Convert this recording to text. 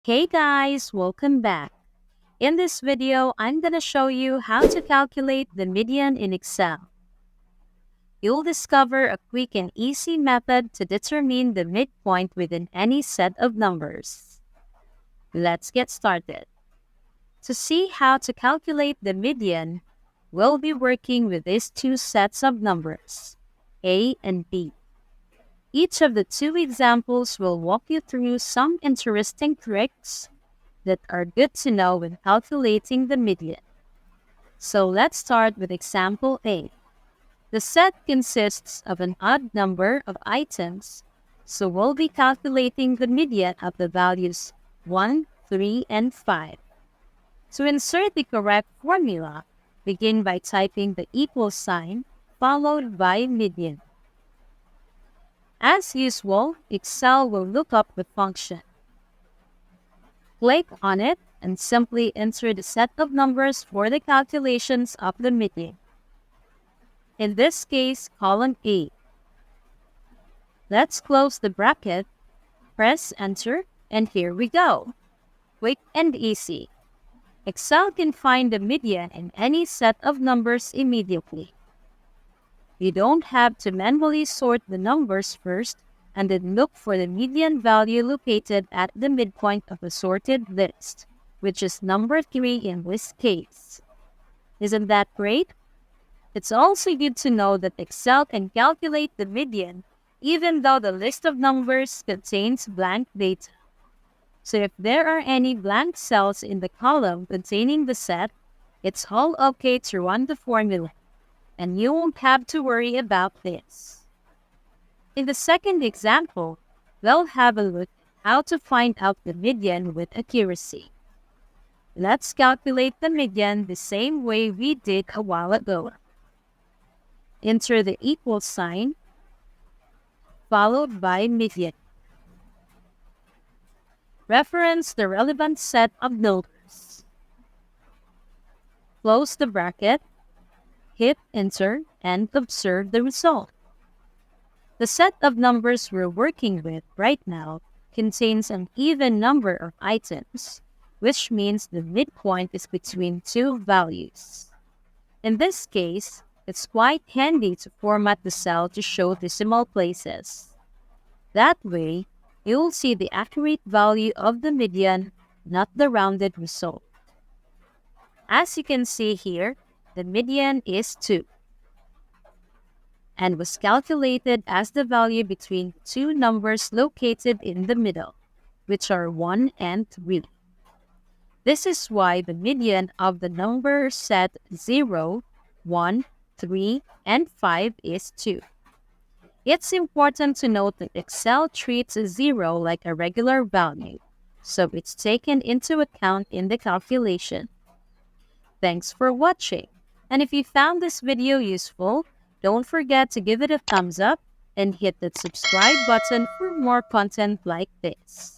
Hey guys, welcome back. In this video, I'm going to show you how to calculate the median in Excel. You'll discover a quick and easy method to determine the midpoint within any set of numbers. Let's get started. To see how to calculate the median, we'll be working with these two sets of numbers, A and B. Each of the two examples will walk you through some interesting tricks that are good to know when calculating the median. So let's start with example A. The set consists of an odd number of items, so we'll be calculating the median of the values 1, 3, and 5. To insert the correct formula, begin by typing the equal sign followed by median. As usual, Excel will look up the function. Click on it and simply enter the set of numbers for the calculations of the median. In this case, column A. Let's close the bracket, press enter, and here we go. Quick and easy. Excel can find the median in any set of numbers immediately. You don't have to manually sort the numbers first and then look for the median value located at the midpoint of a sorted list, which is number 3 in this case. Isn't that great? It's also good to know that Excel can calculate the median even though the list of numbers contains blank data. So if there are any blank cells in the column containing the set, it's all okay to run the formula, and you won't have to worry about this. In the second example, we'll have a look at how to find out the median with accuracy. Let's calculate the median the same way we did a while ago. Enter the equal sign, followed by median. Reference the relevant set of numbers. Close the bracket, hit enter, and observe the result. The set of numbers we're working with right now contains an even number of items, which means the midpoint is between two values. In this case, it's quite handy to format the cell to show decimal places. That way, you'll see the accurate value of the median, not the rounded result. As you can see here, the median is 2 and was calculated as the value between two numbers located in the middle, which are 1 and 3. This is why the median of the number set 0, 1, 3, and 5 is 2. It's important to note that Excel treats 0 like a regular value, so it's taken into account in the calculation. Thanks for watching. And if you found this video useful, don't forget to give it a thumbs up and hit the subscribe button for more content like this.